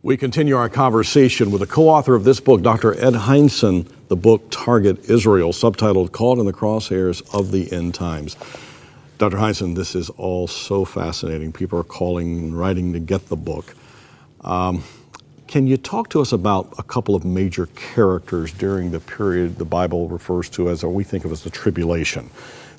We continue our conversation with the co-author of this book, Dr. Ed Hindson, the book Target Israel, subtitled Caught in the Crosshairs of the End Times. Dr. Hindson, this is all so fascinating. People are calling and writing to get the book. Can you talk to us about a couple of major characters during the period the Bible refers to as, or we think of as, the tribulation?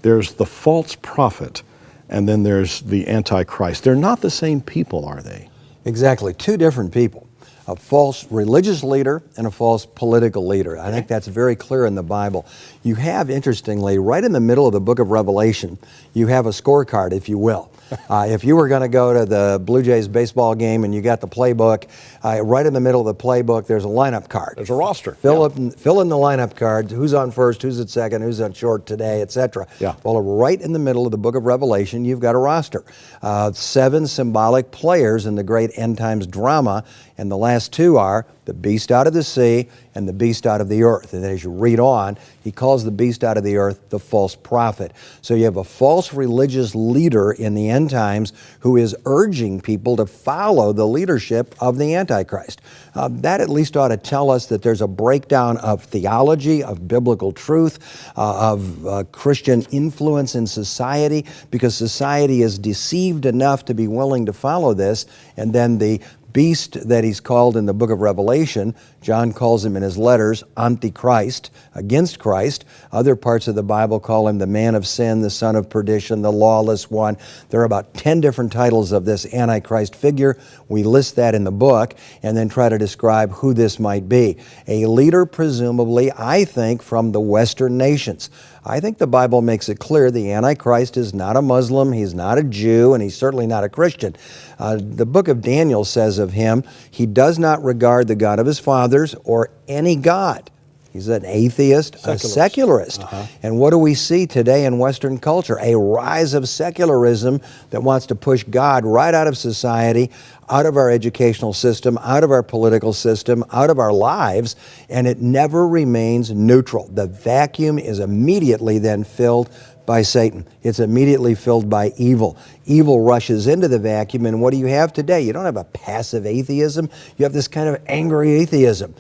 There's the false prophet, and then there's the Antichrist. They're not the same people, are they? Exactly. Two different people. A false religious leader and a false political leader. I think that's very clear in the Bible. You have, interestingly, right in the middle of the book of Revelation, you have a scorecard, if you will. If you were going to go to the Blue Jays baseball game and you got the playbook, right in the middle of the playbook, there's a lineup card. There's a roster. Fill in the lineup cards. Who's on first, who's at second, who's on short today, etc. Yeah. Well, right in the middle of the book of Revelation, you've got a roster. 7 symbolic players in the great end times drama, and the last 2 are the beast out of the sea and the beast out of the earth. And as you read on, he calls the beast out of the earth the false prophet. So you have a false religious leader in the end times who is urging people to follow the leadership of the Antichrist. That at least ought to tell us that there's a breakdown of theology, of biblical truth, of Christian influence in society, because society is deceived enough to be willing to follow this, and then the beast that he's called in the book of Revelation, John calls him in his letters Antichrist, against Christ. Other parts of the Bible call him the man of sin, the son of perdition, the lawless one. There are about 10 different titles of this Antichrist figure. We list that in the book and then try to describe who this might be. A leader, presumably, I think, from the Western nations. I think the Bible makes it clear the Antichrist is not a Muslim, he's not a Jew, and he's certainly not a Christian. The book of Daniel says of him, he does not regard the God of his fathers or any God. He's an atheist, a secularist. And what do we see today in Western culture? A rise of secularism that wants to push God right out of society, out of our educational system, out of our political system, out of our lives, and it never remains neutral. The vacuum is immediately then filled by Satan. It's immediately filled by evil. Evil rushes into the vacuum, and what do you have today? You don't have a passive atheism. You have this kind of angry atheism.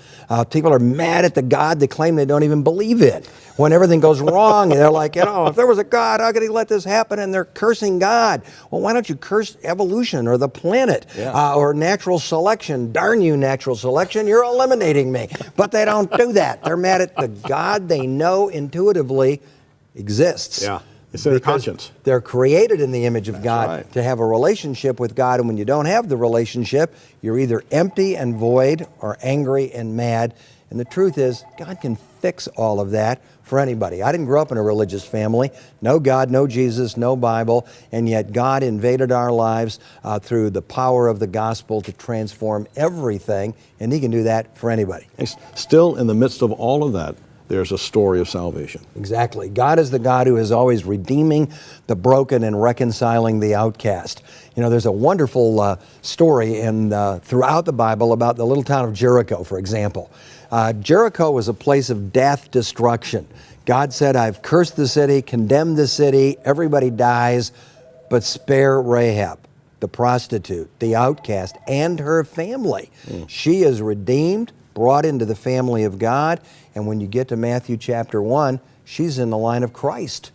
People are mad at the God they claim they don't even believe in. When everything goes wrong, they're like, if there was a God, how could he let this happen? And they're cursing God. Well, why don't you curse evolution or the planet or natural selection? Darn you, natural selection, you're eliminating me. But they don't do that. They're mad at the God they know intuitively exists. Yeah, it's their conscience. They're created in the image of God to have a relationship with God, and when you don't have the relationship, you're either empty and void or angry and mad. And the truth is, God can fix all of that for anybody. I didn't grow up in a religious family. No God, no Jesus, no Bible, and yet God invaded our lives through the power of the gospel to transform everything, and he can do that for anybody. Still, in the midst of all of that, there's a story of salvation. Exactly. God is the God who is always redeeming the broken and reconciling the outcast. You know, there's a wonderful story throughout the Bible about the little town of Jericho, for example. Jericho was a place of death, destruction. God said, I've cursed the city, condemned the city, everybody dies, but spare Rahab, the prostitute, the outcast, and her family. She is redeemed, brought into the family of God, and when you get to Matthew chapter 1, she's in the line of Christ.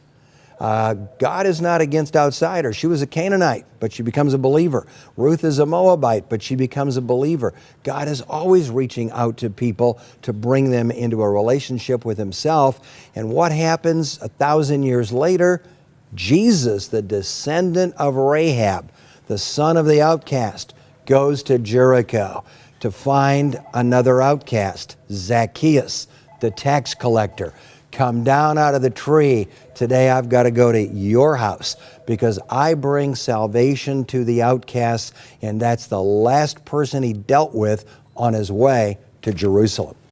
God is not against outsiders. She was a Canaanite, but she becomes a believer. Ruth is a Moabite, but she becomes a believer. God is always reaching out to people to bring them into a relationship with himself. And what happens 1,000 years later? Jesus, the descendant of Rahab, the son of the outcast, goes to Jericho to find another outcast, Zacchaeus, the tax collector. Come down out of the tree. Today I've got to go to your house because I bring salvation to the outcasts, and that's the last person he dealt with on his way to Jerusalem.